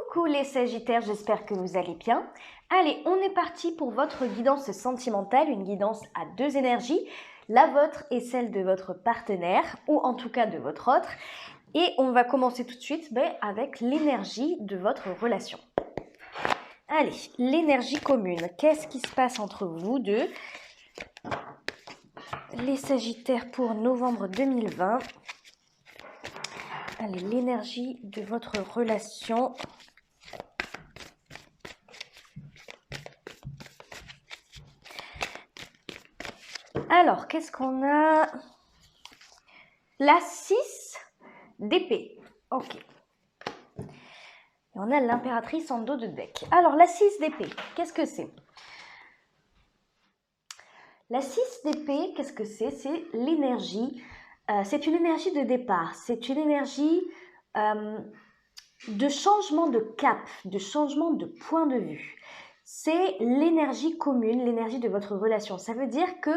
Coucou les Sagittaires, j'espère que vous allez bien. Allez, on est parti pour votre guidance sentimentale, une guidance à deux énergies, la vôtre et celle de votre partenaire, ou en tout cas de votre autre. Et on va commencer tout de suite avec l'énergie de votre relation. Allez, l'énergie commune, qu'est-ce qui se passe entre vous deux? Les Sagittaires pour novembre 2020. Allez, l'énergie de votre relation. Alors, qu'est-ce qu'on a? La 6 d'épée. Ok. Et on a l'impératrice en dos de deck. Alors, la 6 d'épée, qu'est-ce que c'est? La 6 d'épée, qu'est-ce que c'est? C'est l'énergie. C'est une énergie de départ. C'est une énergie de changement de cap, de changement de point de vue. C'est l'énergie commune, l'énergie de votre relation. Ça veut dire que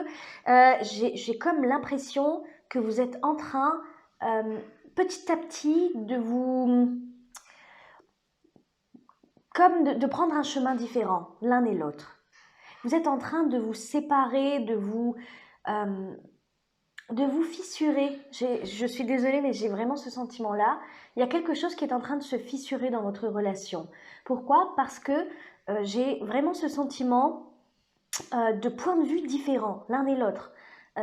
j'ai comme l'impression que vous êtes en train, petit à petit, de vous... comme de prendre un chemin différent, l'un et l'autre. Vous êtes en train de vous séparer, de vous fissurer. Je suis désolée, mais j'ai vraiment ce sentiment-là. Il y a quelque chose qui est en train de se fissurer dans votre relation. Pourquoi? Parce que j'ai vraiment ce sentiment de points de vue différents, l'un et l'autre.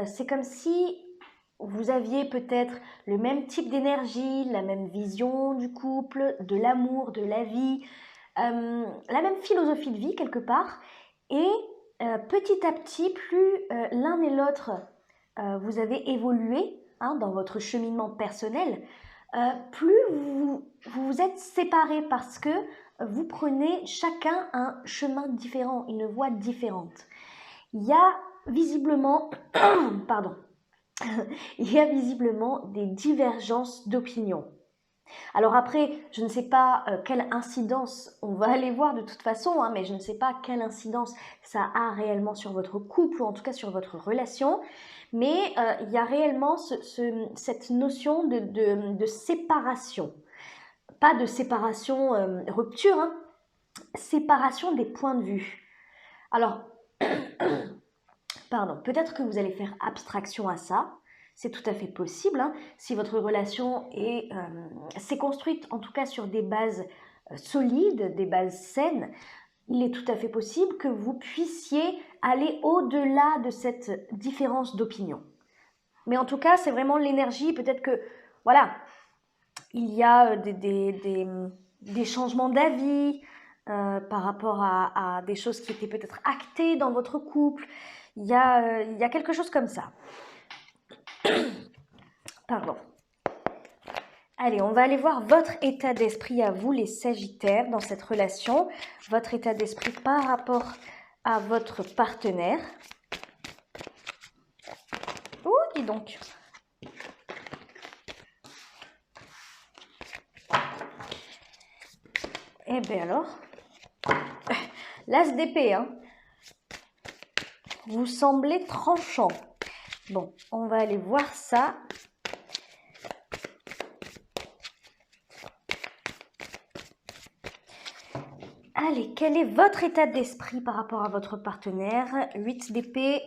C'est comme si vous aviez peut-être le même type d'énergie, la même vision du couple, de l'amour, de la vie, la même philosophie de vie quelque part. Et petit à petit, plus l'un et l'autre vous avez évolué dans votre cheminement personnel, plus vous vous êtes séparés parce que vous prenez chacun un chemin différent, une voie différente. Il y a visiblement, pardon, il y a visiblement des divergences d'opinion. Alors après, je ne sais pas quelle incidence, on va aller voir de toute façon, mais je ne sais pas quelle incidence ça a réellement sur votre couple ou en tout cas sur votre relation. Mais il y a réellement cette notion de séparation. Pas de séparation rupture, séparation des points de vue. Alors, pardon, peut-être que vous allez faire abstraction à ça. C'est tout à fait possible. Si votre relation s'est construite en tout cas sur des bases solides, des bases saines, il est tout à fait possible que vous puissiez aller au-delà de cette différence d'opinion. Mais en tout cas, c'est vraiment l'énergie. Peut-être que, voilà, il y a des changements d'avis par rapport à des choses qui étaient peut-être actées dans votre couple. Il y a quelque chose comme ça. Pardon. Allez, on va aller voir votre état d'esprit à vous, les Sagittaires, dans cette relation. Votre état d'esprit par rapport à votre partenaire. Oh, dis donc. Eh bien alors, l'as d'épée, vous semblez tranchant. Bon, on va aller voir ça. Allez, quel est votre état d'esprit par rapport à votre partenaire? 8 d'épée,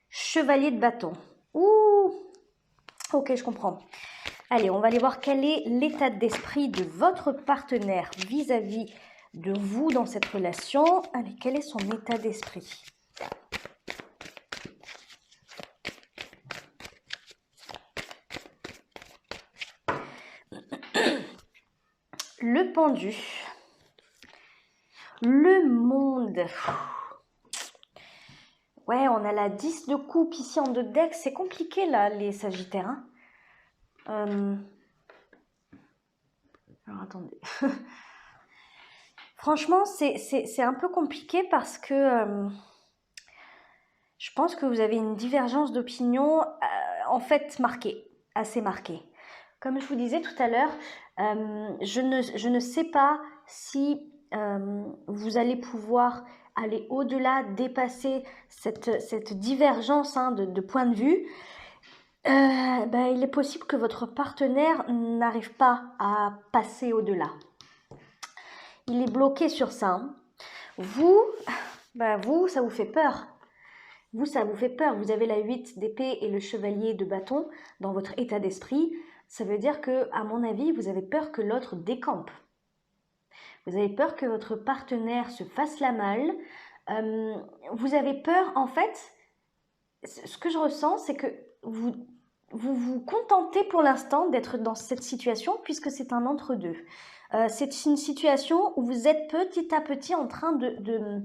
chevalier de bâton. Ouh, ok, je comprends. Allez, on va aller voir quel est l'état d'esprit de votre partenaire vis-à-vis de vous dans cette relation. Allez, quel est son état d'esprit? Le pendu. Le monde. Ouais, on a la 10 de coupe ici en deux deck. C'est compliqué là, les Sagittaires. Alors, attendez. Franchement, c'est un peu compliqué parce que je pense que vous avez une divergence d'opinion en fait marquée, assez marquée. Comme je vous disais tout à l'heure, je ne sais pas si vous allez pouvoir aller au-delà, dépasser cette divergence de point de vue. Il est possible que votre partenaire n'arrive pas à passer au-delà. il est bloqué sur ça. Hein. Vous, ça vous fait peur. Vous, ça vous fait peur. Vous avez la 8 d'épée et le chevalier de bâton dans votre état d'esprit. Ça veut dire que, à mon avis, vous avez peur que l'autre décampe. Vous avez peur que votre partenaire se fasse la malle. Vous avez peur, en fait, ce que je ressens, c'est que vous contentez pour l'instant d'être dans cette situation puisque c'est un entre-deux. C'est une situation où vous êtes petit à petit en train de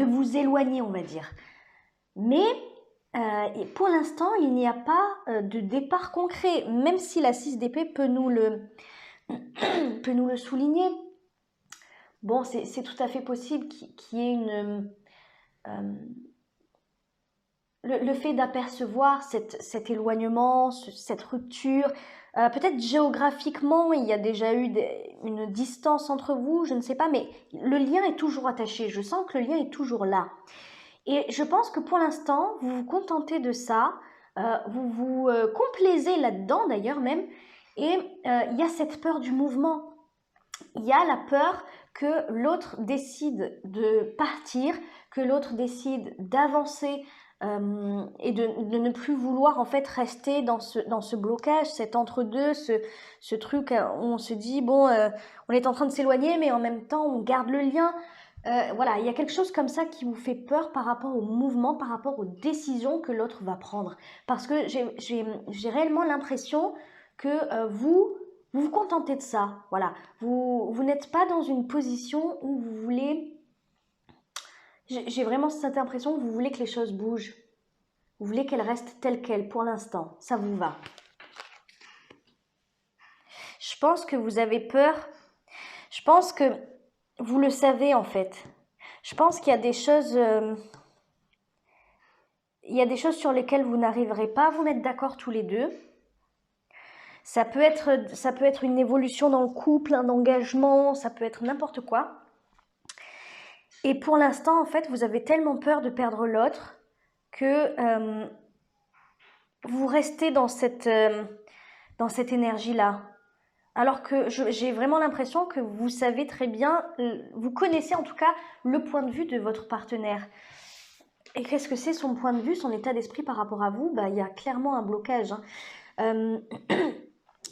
vous éloigner, on va dire. Mais pour l'instant, il n'y a pas de départ concret, même si la 6 d'épée peut nous le souligner. Bon, c'est tout à fait possible qu'il y ait le fait d'apercevoir cet éloignement, cette rupture. Peut-être géographiquement, il y a déjà eu une distance entre vous, je ne sais pas, mais le lien est toujours attaché. Je sens que le lien est toujours là. Et je pense que pour l'instant, vous vous contentez de ça, vous vous complaisez là-dedans d'ailleurs même, et il y a cette peur du mouvement. Il y a la peur que l'autre décide de partir, que l'autre décide d'avancer et de ne plus vouloir en fait rester dans ce blocage, cet entre-deux, ce truc où on se dit bon, on est en train de s'éloigner mais en même temps on garde le lien. Voilà, il y a quelque chose comme ça qui vous fait peur par rapport au mouvement, par rapport aux décisions que l'autre va prendre. Parce que j'ai réellement l'impression que vous vous contentez de ça. Voilà, vous n'êtes pas dans une position où vous voulez... J'ai vraiment cette impression que vous voulez que les choses bougent. Vous voulez qu'elles restent telles quelles pour l'instant. Ça vous va. Je pense que vous avez peur. Je pense que vous le savez en fait. Je pense qu'il y a des choses... il y a des choses sur lesquelles vous n'arriverez pas à vous mettre d'accord tous les deux. Ça peut être une évolution dans le couple, un engagement, ça peut être n'importe quoi. Et pour l'instant, en fait, vous avez tellement peur de perdre l'autre que vous restez dans cette énergie-là. Alors que j'ai vraiment l'impression que vous savez très bien, vous connaissez en tout cas le point de vue de votre partenaire. Et qu'est-ce que c'est son point de vue, son état d'esprit par rapport à vous? Il y a clairement un blocage. Hein.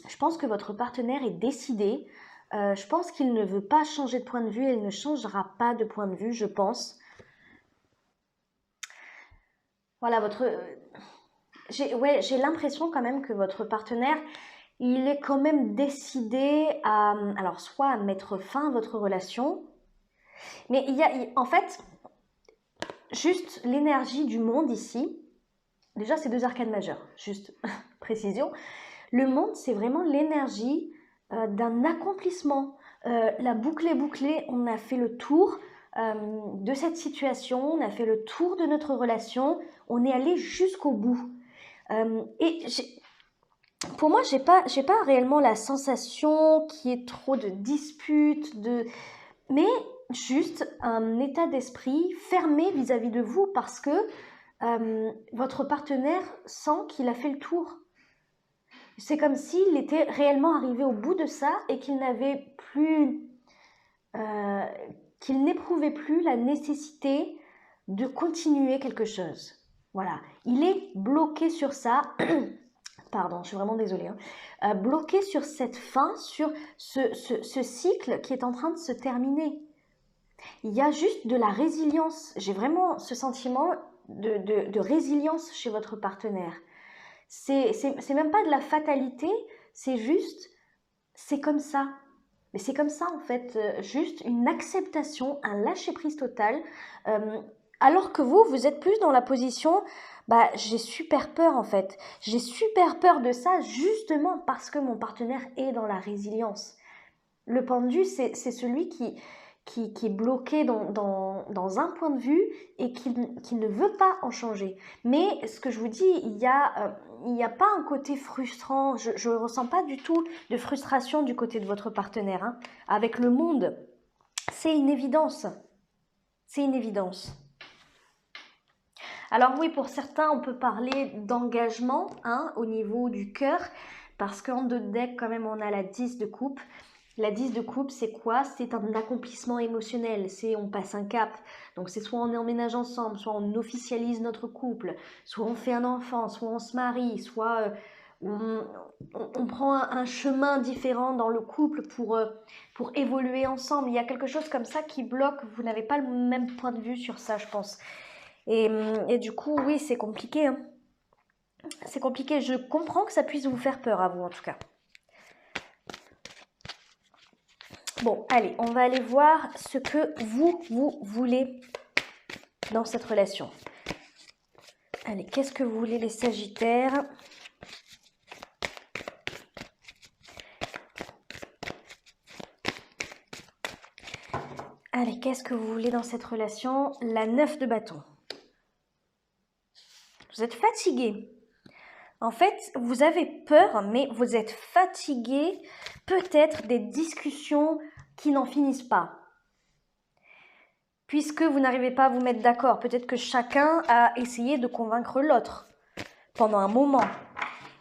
Je pense que votre partenaire est décidé. Je pense qu'il ne veut pas changer de point de vue. Il ne changera pas de point de vue, je pense. Voilà, j'ai l'impression quand même que votre partenaire, il est quand même décidé à, alors soit à mettre fin à votre relation, mais en fait, juste l'énergie du monde ici, déjà c'est 2 arcanes majeures, juste précision, le monde c'est vraiment l'énergie d'un accomplissement. La boucle est bouclée, on a fait le tour de cette situation, on a fait le tour de notre relation, on est allé jusqu'au bout. Et pour moi, j'ai pas réellement la sensation qu'il y ait trop de disputes, mais juste un état d'esprit fermé vis-à-vis de vous parce que votre partenaire sent qu'il a fait le tour. C'est comme s'il était réellement arrivé au bout de ça et qu'il n'avait plus, qu'il n'éprouvait plus la nécessité de continuer quelque chose. Voilà, il est bloqué sur ça. Pardon, je suis vraiment désolée. Hein. Bloqué sur cette fin, sur ce cycle qui est en train de se terminer. Il y a juste de la résilience. J'ai vraiment ce sentiment de résilience chez votre partenaire. C'est même pas de la fatalité, c'est juste, c'est comme ça. Mais c'est comme ça en fait, juste une acceptation, un lâcher-prise total. Alors que vous êtes plus dans la position, j'ai super peur en fait. J'ai super peur de ça justement parce que mon partenaire est dans la résilience. Le pendu, c'est celui qui est bloqué dans un point de vue et qui ne veut pas en changer. Mais ce que je vous dis, il y a pas un côté frustrant. Je ne ressens pas du tout de frustration du côté de votre partenaire. Hein. Avec le monde, c'est une évidence. C'est une évidence. Alors oui, pour certains, on peut parler d'engagement au niveau du cœur, parce qu'en 2 decks, quand même, on a la 10 de coupe. La 10 de coupe, c'est quoi? C'est un accomplissement émotionnel, c'est on passe un cap. Donc c'est soit on emménage ensemble, soit on officialise notre couple, soit on fait un enfant, soit on se marie, soit on prend un chemin différent dans le couple pour évoluer ensemble. Il y a quelque chose comme ça qui bloque, vous n'avez pas le même point de vue sur ça, je pense. Et du coup, oui, c'est compliqué, hein. C'est compliqué, je comprends que ça puisse vous faire peur à vous en tout cas. Bon, allez, on va aller voir ce que vous voulez dans cette relation. Allez, qu'est-ce que vous voulez les Sagittaires? Allez, qu'est-ce que vous voulez dans cette relation? La 9 de bâton. Vous êtes fatigué. En fait, vous avez peur, mais vous êtes fatigué peut-être des discussions qui n'en finissent pas. Puisque vous n'arrivez pas à vous mettre d'accord. Peut-être que chacun a essayé de convaincre l'autre pendant un moment.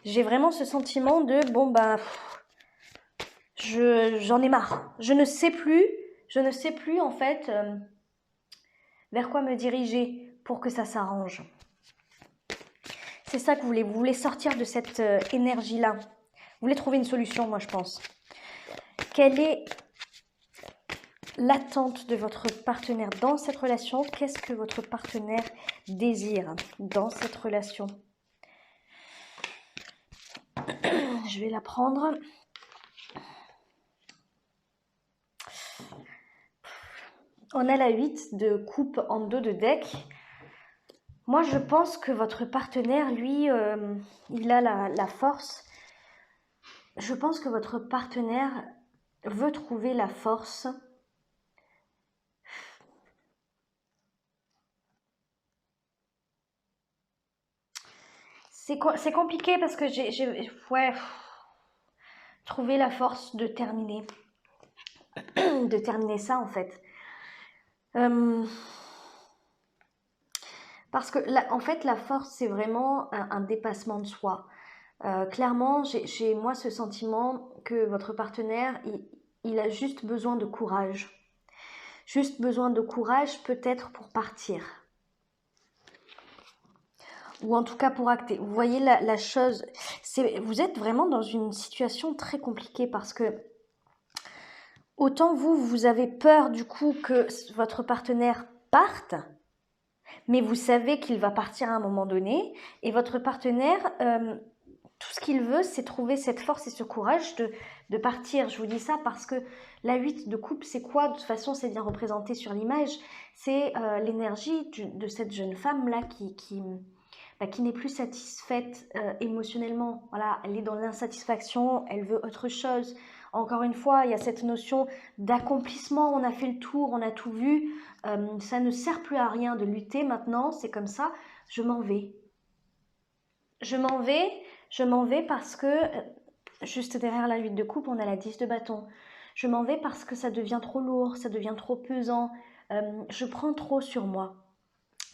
J'ai vraiment ce sentiment de, bon bah, j'en ai marre. Je ne sais plus en fait vers quoi me diriger pour que ça s'arrange. C'est ça que vous voulez sortir de cette énergie-là. Vous voulez trouver une solution, moi je pense. Quelle est l'attente de votre partenaire dans cette relation? Qu'est-ce que votre partenaire désire dans cette relation? Je vais la prendre. On a la 8 de coupe en dos de deck. Moi, je pense que votre partenaire, lui, il a la force. Je pense que votre partenaire veut trouver la force c'est compliqué parce que ouais, trouver la force de terminer ça en fait. Parce que en fait la force c'est vraiment un dépassement de soi. Clairement j'ai moi ce sentiment que votre partenaire il a juste besoin de courage. Juste besoin de courage peut-être pour partir. Ou en tout cas pour acter. Vous voyez la chose, vous êtes vraiment dans une situation très compliquée parce que autant vous avez peur du coup que votre partenaire parte, mais vous savez qu'il va partir à un moment donné, et votre partenaire, tout ce qu'il veut, c'est trouver cette force et ce courage de partir. Je vous dis ça parce que la 8 de coupe, c'est quoi? De toute façon, c'est bien représenté sur l'image. C'est l'énergie de cette jeune femme-là qui n'est plus satisfaite émotionnellement. Voilà, elle est dans l'insatisfaction, elle veut autre chose. Encore une fois, il y a cette notion d'accomplissement, on a fait le tour, on a tout vu, ça ne sert plus à rien de lutter maintenant, c'est comme ça, je m'en vais. Je m'en vais parce que, juste derrière la 8 de coupe, on a la 10 de bâton. Je m'en vais parce que ça devient trop lourd, ça devient trop pesant, je prends trop sur moi.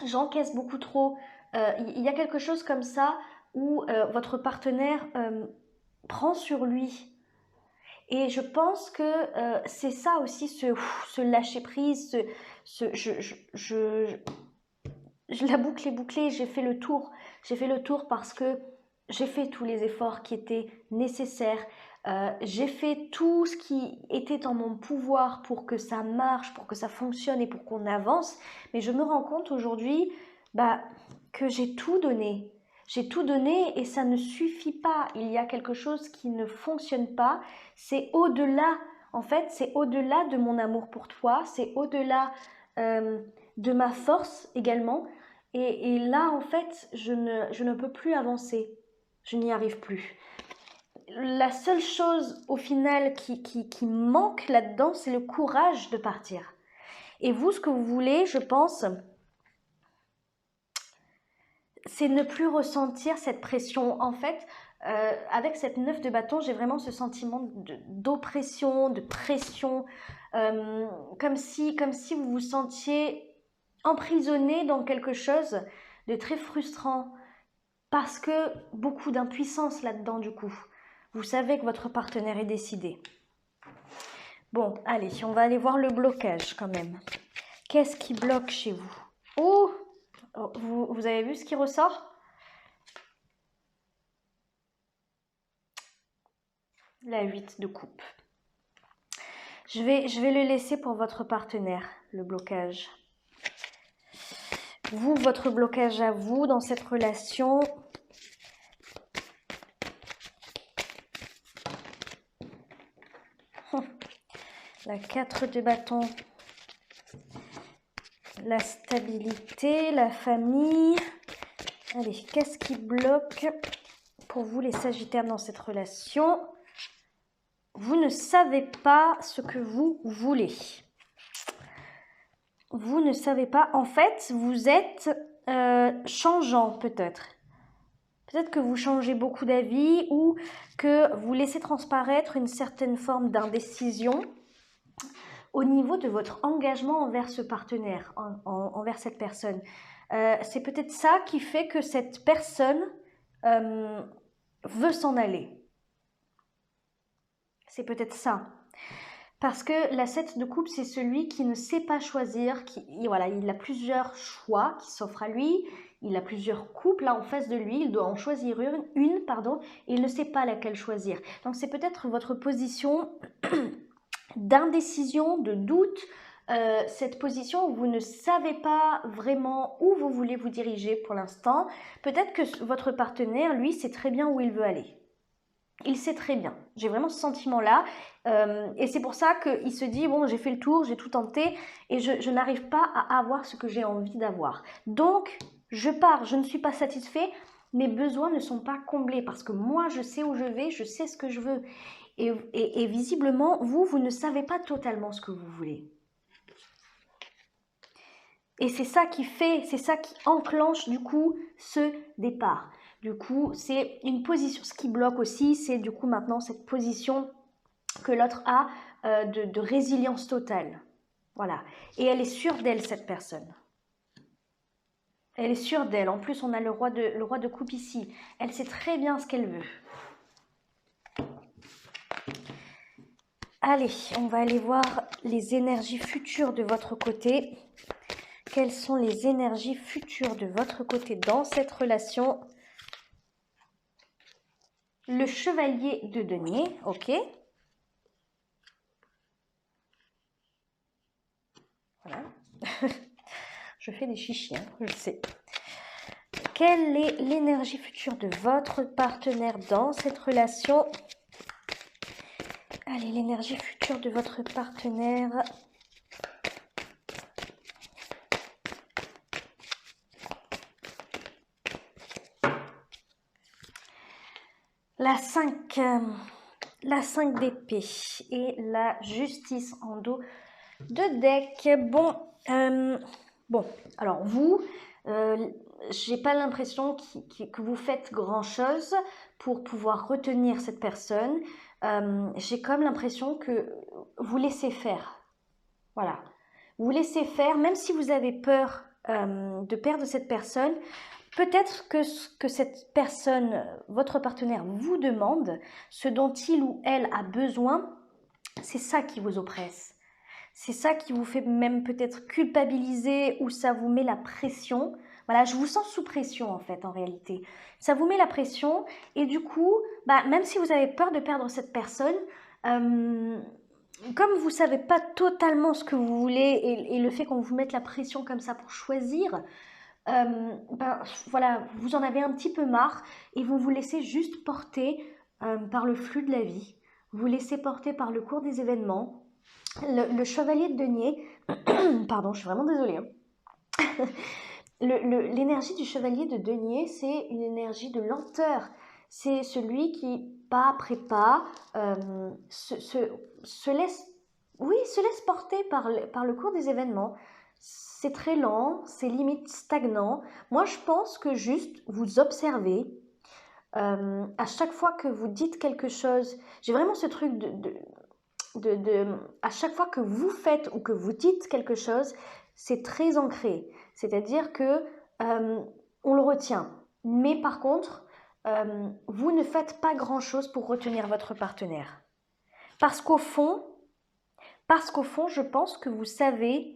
J'encaisse beaucoup trop. Il y a quelque chose comme ça où votre partenaire prend sur lui. Et je pense que c'est ça aussi, ce lâcher prise, la boucle est bouclée, j'ai fait le tour. J'ai fait le tour parce que j'ai fait tous les efforts qui étaient nécessaires. J'ai fait tout ce qui était en mon pouvoir pour que ça marche, pour que ça fonctionne et pour qu'on avance. Mais je me rends compte aujourd'hui que j'ai tout donné. J'ai tout donné et ça ne suffit pas. Il y a quelque chose qui ne fonctionne pas. C'est au-delà, en fait, c'est au-delà de mon amour pour toi. C'est au-delà de ma force également. Et là, en fait, je ne peux plus avancer. Je n'y arrive plus. La seule chose, au final, qui manque là-dedans, c'est le courage de partir. Et vous, ce que vous voulez, je pense, c'est ne plus ressentir cette pression. En fait, avec cette 9 de bâton, j'ai vraiment ce sentiment d'oppression, de pression, comme si vous vous sentiez emprisonné dans quelque chose de très frustrant, parce que beaucoup d'impuissance là-dedans du coup. Vous savez que votre partenaire est décidé. Bon, allez, on va aller voir le blocage quand même. Qu'est-ce qui bloque chez vous? Oh, vous avez vu ce qui ressort? La 8 de coupe. Je vais le laisser pour votre partenaire, le blocage. Vous, votre blocage à vous dans cette relation. La 4 de bâton. La stabilité, la famille. Allez, qu'est-ce qui bloque pour vous les Sagittaires dans cette relation? Vous ne savez pas ce que vous voulez. Vous ne savez pas. En fait, vous êtes changeant peut-être. Peut-être que vous changez beaucoup d'avis ou que vous laissez transparaître une certaine forme d'indécision au niveau de votre engagement envers ce partenaire, envers cette personne. C'est peut-être ça qui fait que cette personne veut s'en aller. C'est peut-être ça. Parce que la 7 de coupe, c'est celui qui ne sait pas choisir, voilà, il a plusieurs choix qui s'offrent à lui, il a plusieurs coupes là en face de lui, il doit en choisir une, pardon, et il ne sait pas laquelle choisir. Donc c'est peut-être votre position d'indécision, de doute, cette position où vous ne savez pas vraiment où vous voulez vous diriger pour l'instant. Peut-être que votre partenaire, lui, sait très bien où il veut aller. Il sait très bien. J'ai vraiment ce sentiment-là. Et c'est pour ça qu'il se dit, bon, j'ai fait le tour, j'ai tout tenté et je n'arrive pas à avoir ce que j'ai envie d'avoir. Donc, je pars, je ne suis pas satisfait. Mes besoins ne sont pas comblés parce que moi, je sais où je vais, je sais ce que je veux. Et visiblement, vous ne savez pas totalement ce que vous voulez. Et c'est ça qui fait, c'est ça qui enclenche du coup ce départ. Du coup, c'est une position. Ce qui bloque aussi, c'est du coup maintenant cette position que l'autre a de résilience totale. Voilà. Et elle est sûre d'elle, cette personne. Elle est sûre d'elle. En plus, on a le roi de coupe ici. Elle sait très bien ce qu'elle veut. Allez, on va aller voir les énergies futures de votre côté. Quelles sont les énergies futures de votre côté dans cette relation? Le chevalier de denier, ok. Voilà. Je fais des chichis, hein, je sais. Quelle est l'énergie future de votre partenaire dans cette relation? Allez, l'énergie future de votre partenaire. La 5 d'épée et la justice en dos de deck. Bon, alors vous, j'ai pas l'impression que vous faites grand chose pour pouvoir retenir cette personne. J'ai comme l'impression que vous laissez faire. Voilà. Vous laissez faire, même si vous avez peur de perdre cette personne. Peut-être que cette personne, votre partenaire, vous demande ce dont il ou elle a besoin. C'est ça qui vous oppresse. C'est ça qui vous fait même peut-être culpabiliser ou ça vous met la pression. Voilà, je vous sens sous pression en fait, en réalité. Ça vous met la pression et du coup, même si vous avez peur de perdre cette personne, comme vous ne savez pas totalement ce que vous voulez et le fait qu'on vous mette la pression comme ça pour choisir, voilà, vous en avez un petit peu marre et vous vous laissez juste porter par le flux de la vie. Vous laissez porter par le cours des événements. Le chevalier de denier, pardon, je suis vraiment désolée. Hein. L'énergie du chevalier de denier, c'est une énergie de lenteur. C'est celui qui, pas après pas, se laisse porter par le cours des événements. C'est très lent, c'est limite stagnant. Moi, je pense que juste vous observez. À chaque fois que vous dites quelque chose, j'ai vraiment ce truc à chaque fois que vous faites ou que vous dites quelque chose, c'est très ancré. C'est-à-dire que on le retient. Mais par contre, vous ne faites pas grand-chose pour retenir votre partenaire. Parce qu'au fond, je pense que vous savez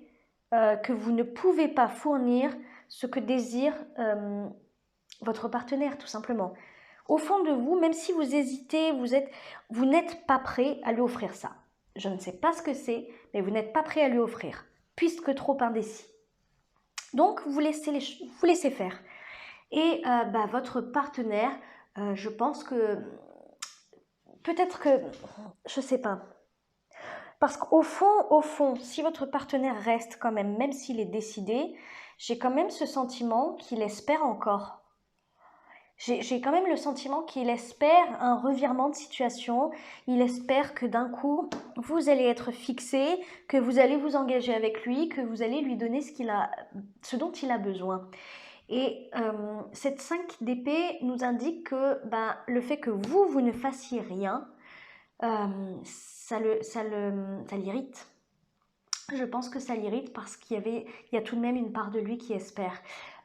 que vous ne pouvez pas fournir ce que désire votre partenaire, tout simplement. Au fond de vous, même si vous hésitez, vous n'êtes pas prêt à lui offrir ça. Je ne sais pas ce que c'est, mais vous n'êtes pas prêt à lui offrir, puisque trop indécis. Donc, vous laissez faire. Et votre partenaire, je pense que peut-être que, je sais pas. Parce qu'au fond, si votre partenaire reste quand même s'il est décidé, j'ai quand même ce sentiment qu'il espère encore. J'ai quand même le sentiment qu'il espère un revirement de situation. Il espère que d'un coup, vous allez être fixé, que vous allez vous engager avec lui, que vous allez lui donner ce dont il a besoin. Et cette 5 d'épée nous indique que le fait que vous ne fassiez rien, ça l'irrite. Je pense que ça l'irrite parce qu'il y a tout de même une part de lui qui espère.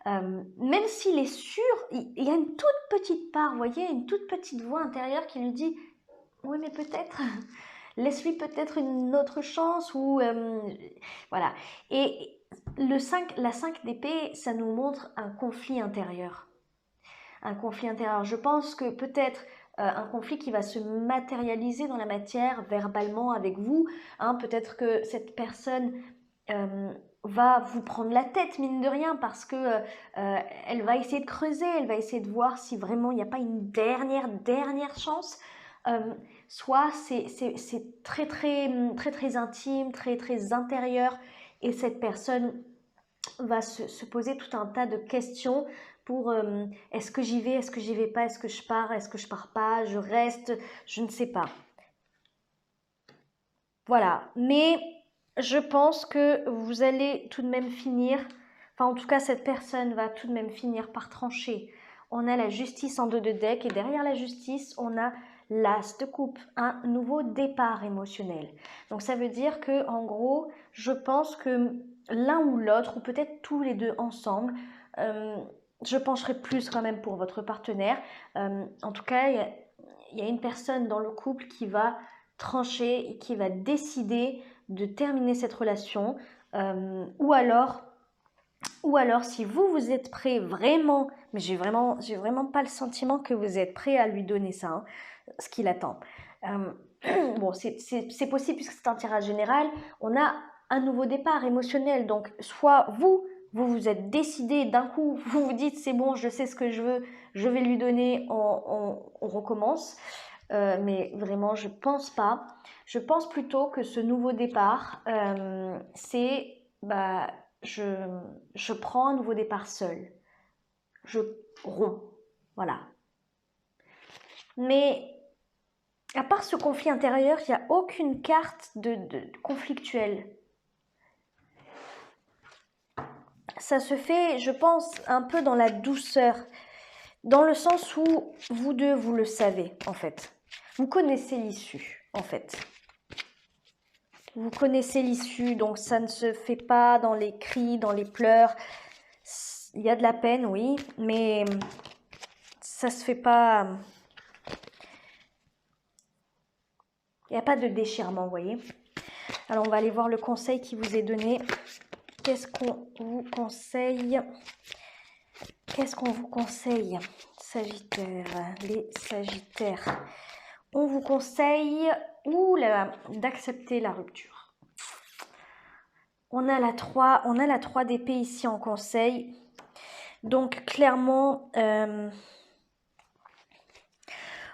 Même s'il est sûr, il y a une toute petite part, vous voyez, une toute petite voix intérieure qui lui dit « Oui, mais peut-être, laisse-lui peut-être une autre chance » ou voilà. Et la 5 d'épée, ça nous montre un conflit intérieur. Un conflit intérieur. Je pense que peut-être un conflit qui va se matérialiser dans la matière verbalement avec vous. Peut-être que cette personne va vous prendre la tête, mine de rien, parce que elle va essayer de creuser, elle va essayer de voir si vraiment il n'y a pas une dernière chance. Soit c'est très intime, très intérieur, et cette personne va se poser tout un tas de questions pour est-ce que j'y vais, est-ce que j'y vais pas, est-ce que je pars pas, je reste, je ne sais pas. Voilà, mais je pense que vous allez tout de même finir, enfin en tout cas cette personne va tout de même finir par trancher. On a la justice en 2 de deck et derrière la justice, on a l'as de coupe, un nouveau départ émotionnel. Donc ça veut dire que en gros, je pense que l'un ou l'autre, ou peut-être tous les deux ensemble, je pencherai plus quand même pour votre partenaire. En tout cas, il y a une personne dans le couple qui va trancher et qui va décider de terminer cette relation, ou alors si vous êtes prêt vraiment, mais j'ai vraiment pas le sentiment que vous êtes prêt à lui donner ça, ce qu'il attend. Bon, c'est possible puisque c'est un tirage général. On a un nouveau départ émotionnel, donc soit vous êtes décidé d'un coup, vous vous dites c'est bon, je sais ce que je veux, je vais lui donner, on recommence. Mais vraiment, je pense pas. Je pense plutôt que ce nouveau départ, c'est je prends un nouveau départ seul. Je romps. Voilà. Mais à part ce conflit intérieur, il n'y a aucune carte de conflictuelle. Ça se fait, je pense, un peu dans la douceur. Dans le sens où vous deux, vous le savez, en fait. Vous connaissez l'issue, en fait. Vous connaissez l'issue, donc ça ne se fait pas dans les cris, dans les pleurs. Il y a de la peine, oui, mais ça se fait pas... Il n'y a pas de déchirement, vous voyez. Alors, on va aller voir le conseil qui vous est donné. Qu'est-ce qu'on vous conseille? Qu'est-ce qu'on vous conseille, Sagittaire, les Sagittaires? On vous conseille d'accepter la rupture. On a la 3 d'épée ici en conseil. Donc clairement,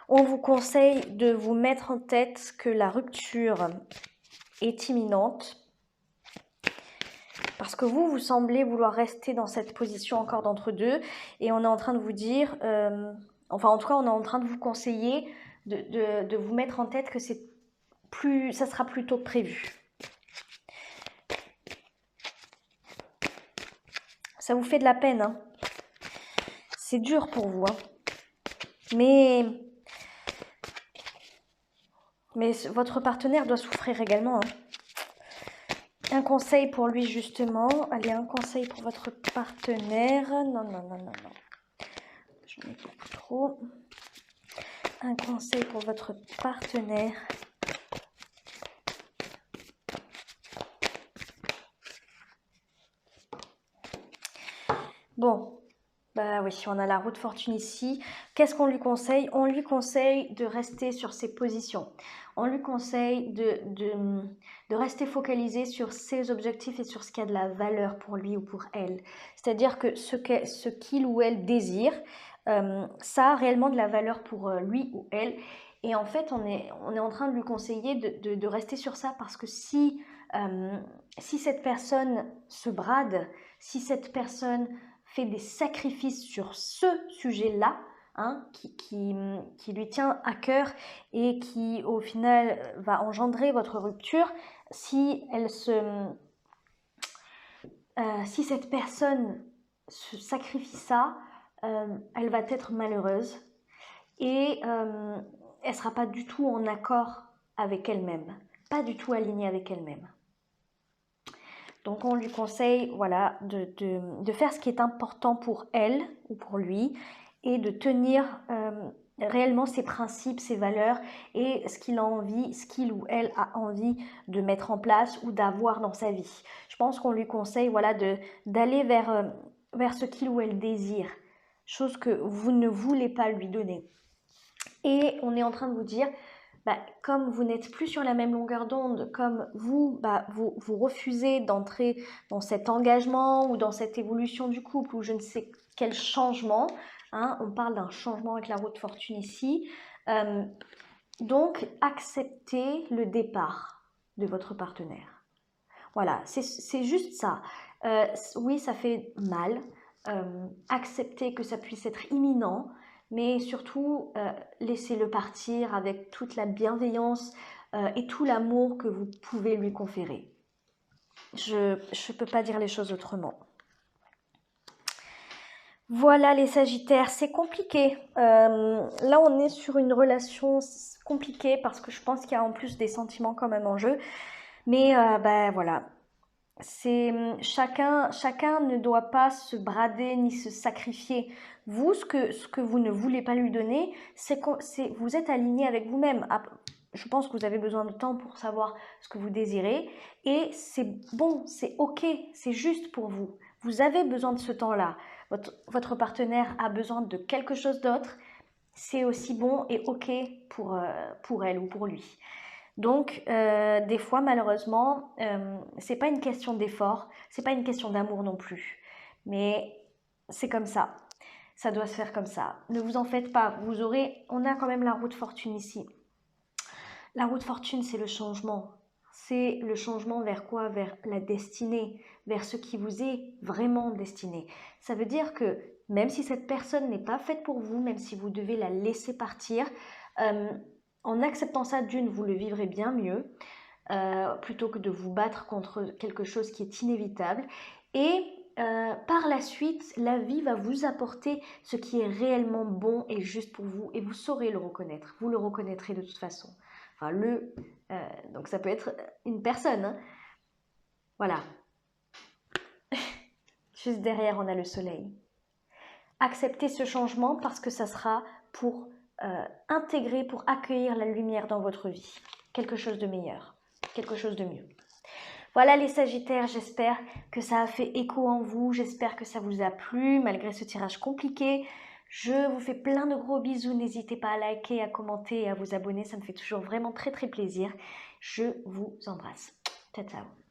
on vous conseille de vous mettre en tête que la rupture est imminente. Parce que vous semblez vouloir rester dans cette position encore d'entre-deux. Et on est en train de vous dire, enfin en tout cas on est en train de vous conseiller de vous mettre en tête que ça sera plus tôt que prévu. Ça vous fait de la peine, hein. C'est dur pour vous, hein. Mais votre partenaire doit souffrir également, hein. Un conseil pour lui justement. Allez, un conseil pour votre partenaire. Non. Je mets beaucoup trop. Un conseil pour votre partenaire. Bon, bah oui, on a la roue de fortune ici. Qu'est-ce qu'on lui conseille? On lui conseille de rester sur ses positions. On lui conseille de rester focalisé sur ses objectifs et sur ce qui a de la valeur pour lui ou pour elle. C'est-à-dire que ce qu'il ou elle désire, ça a réellement de la valeur pour lui ou elle. Et en fait, on est en train de lui conseiller de rester sur ça parce que si cette personne se brade, si cette personne fait des sacrifices sur ce sujet-là, hein, qui lui tient à cœur et qui au final va engendrer votre rupture, si cette personne se sacrifie ça, elle va être malheureuse et elle ne sera pas du tout en accord avec elle-même, pas du tout alignée avec elle-même. Donc on lui conseille voilà, de faire ce qui est important pour elle ou pour lui et de tenir réellement ses principes, ses valeurs et ce qu'il a envie, ce qu'il ou elle a envie de mettre en place ou d'avoir dans sa vie. Je pense qu'on lui conseille voilà, d'aller vers ce qu'il ou elle désire, chose que vous ne voulez pas lui donner. Et on est en train de vous dire, bah, comme vous n'êtes plus sur la même longueur d'onde, comme vous refusez d'entrer dans cet engagement ou dans cette évolution du couple ou je ne sais quel changement, hein, on parle d'un changement avec la roue de fortune ici, donc acceptez le départ de votre partenaire. Voilà, c'est juste ça. Oui, ça fait mal. Acceptez que ça puisse être imminent, mais surtout laissez-le partir avec toute la bienveillance et tout l'amour que vous pouvez lui conférer. Je ne peux pas dire les choses autrement. Voilà les Sagittaires, c'est compliqué. Là, on est sur une relation compliquée parce que je pense qu'il y a en plus des sentiments quand même en jeu. Mais voilà, chacun ne doit pas se brader ni se sacrifier. Vous, ce que vous ne voulez pas lui donner, c'est vous êtes aligné avec vous-même. Je pense que vous avez besoin de temps pour savoir ce que vous désirez et c'est bon, c'est ok, c'est juste pour vous. Vous avez besoin de ce temps-là. Votre partenaire a besoin de quelque chose d'autre. C'est aussi bon et ok pour elle ou pour lui. Donc, des fois, malheureusement, c'est pas une question d'effort, c'est pas une question d'amour non plus. Mais c'est comme ça. Ça doit se faire comme ça. Ne vous en faites pas. On a quand même la roue de fortune ici. La roue de fortune, c'est le changement. C'est le changement vers quoi? Vers la destinée, vers ce qui vous est vraiment destiné. Ça veut dire que même si cette personne n'est pas faite pour vous, même si vous devez la laisser partir, en acceptant ça, d'une, vous le vivrez bien mieux, plutôt que de vous battre contre quelque chose qui est inévitable. Et par la suite, la vie va vous apporter ce qui est réellement bon et juste pour vous, et vous saurez le reconnaître. Vous le reconnaîtrez de toute façon. Enfin, donc ça peut être une personne. Hein. Voilà. Juste derrière, on a le soleil. Acceptez ce changement parce que ça sera pour intégrer, pour accueillir la lumière dans votre vie. Quelque chose de meilleur, quelque chose de mieux. Voilà les Sagittaires, j'espère que ça a fait écho en vous, j'espère que ça vous a plu malgré ce tirage compliqué. Je vous fais plein de gros bisous, n'hésitez pas à liker, à commenter et à vous abonner, ça me fait toujours vraiment très très plaisir. Je vous embrasse. Ciao ciao.